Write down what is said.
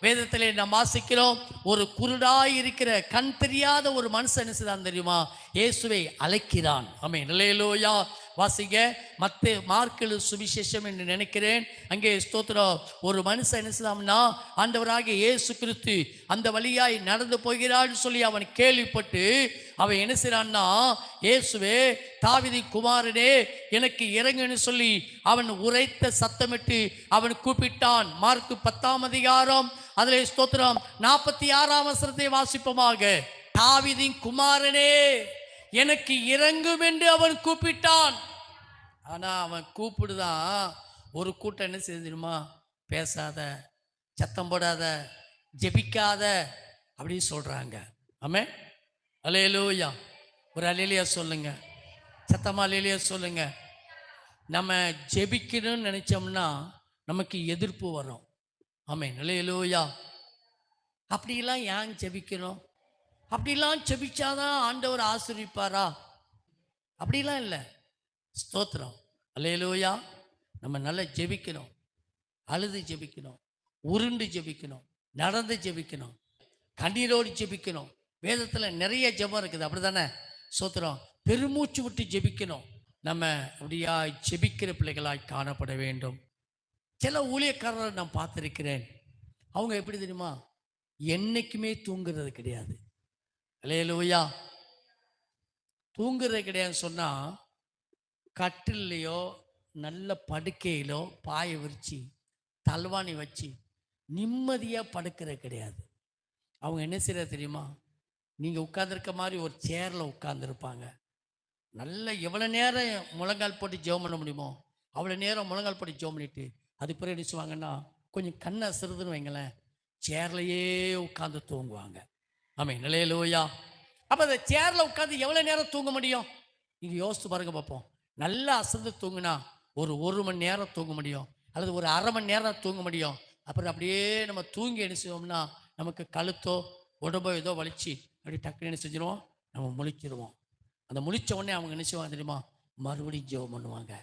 வேதத்திலே நாம் வாசிக்கிறோம், ஒரு குருடாய் இருக்கிற கண் தெரியாத ஒரு மனுஷன் என்ன செய்தான் தெரியுமா? இயேசுவை அழைக்கிறான். ஆமென், அல்லேலூயா. வாசிங்க, மார்க்கு சுவிசேஷம் என்று நினைக்கிறேன். அங்கே ஸ்தோத்திரம், ஒரு மனுஷன் என்ன செய்தான்னா, ஆண்டவராகிய இயேசு கிறிஸ்து அந்த வழியாய் நடந்து போகிறான்னு சொல்லி அவன் கேள்விப்பட்டு அவன் என்ன செய்றான்னா, இயேசுவே தாவீதின் குமாரனே எனக்கு இறங்குன்னு சொல்லி அவன் உரைத்த சத்தமிட்டு அவன் கூப்பிட்டான். மார்க்கு 10ஆம் அதிகாரம் அதிலே ஸ்தோத்திரம் 46ஆம் வசனத்தை வாசிப்போமாக. தாவீதின் குமாரனே எனக்கு இறங்கும் என்று அவன் கூப்பிட்டான். ஆனா அவன் கூப்பிடுதான், ஒரு கூட்டம் என்ன செய்யுமா? பேசாத, சத்தம் போடாத, ஜெபிக்காத அப்படின்னு சொல்றாங்க. ஆமென், அல்லேலூயா. ஒரு அல்லேலூயா சொல்லுங்க, சத்தமா அல்லேலூயா சொல்லுங்க. நம்ம ஜெபிக்கணும்னு நினைச்சோம்னா நமக்கு எதிர்ப்பு வரும். ஆமென், அல்லேலூயா. அப்படிலாம் ஏன் ஜெபிக்கணும்? அப்படிலாம் ஜெபிச்சாதான் ஆண்டவர் ஆசீர்வதிப்பாரா? அப்படிலாம் இல்லை. ஸ்தோத்திரம், அல்லேலூயா. நம்ம நல்லா ஜெபிக்கணும், அழுது ஜெபிக்கணும், உருண்டு ஜெபிக்கணும், நடந்து ஜெபிக்கணும், கண்ணீரோடு ஜெபிக்கணும். வேதத்தில் நிறைய ஜெபம் இருக்குது, அப்படி தானே? ஸ்தோத்திரம், பெருமூச்சு விட்டு ஜெபிக்கணும். நம்ம அப்படியா ஜெபிக்கிற பிள்ளைகளாய் காணப்பட வேண்டும். சில ஊழியக்காரரை நான் பார்த்துருக்கிறேன். அவங்க எப்படி தெரியுமா? என்னைக்குமே தூங்குறது கிடையாது. அல்லேலூயா. தூங்குறது கிடையாதுன்னு சொன்னால், கட்டிலையோ நல்ல படுக்கையிலோ பாயை விரித்து தல்வாணி வச்சு நிம்மதியாக படுக்கிறது கிடையாது. அவங்க என்ன செய்யறது தெரியுமா? நீங்கள் உட்காந்துருக்க மாதிரி ஒரு சேரில் உட்காந்துருப்பாங்க. நல்ல எவ்வளோ நேரம் முழங்கால் போட்டு ஜெபம் பண்ண முடியுமோ அவ்வளோ நேரம் முழங்கால் போட்டு ஜெபம் பண்ணிட்டு அது பிறகு என்ன செய்வாங்கன்னா, கொஞ்சம் கண்ணை அசருதுன்னு வைங்களேன், சேர்லையே உட்காந்து தூங்குவாங்க. ஆமென், அல்லேலூயா. அப்போ அந்த சேரில் உட்காந்து எவ்வளோ நேரம் தூங்க முடியும்? நீங்கள் யோசித்து பாருங்க பார்ப்போம். நல்லா அசந்து தூங்குனா ஒரு மணி நேரம் தூங்க முடியும், அல்லது ஒரு அரை மணி நேரம் தூங்க முடியும். அப்புறம் அப்படியே நம்ம தூங்கி என்ன செய்வோம்னா, நமக்கு கழுத்தோ உடம்போ ஏதோ வலிச்சு அப்படி டக்குன்னு என்ன செஞ்சிருவோம், நம்ம முழிச்சிருவோம். அந்த முழிச்ச உடனே அவங்க என்ன செய்வாங்க தெரியுமா? மறுபடியும் ஜெபம் பண்ணுவாங்க.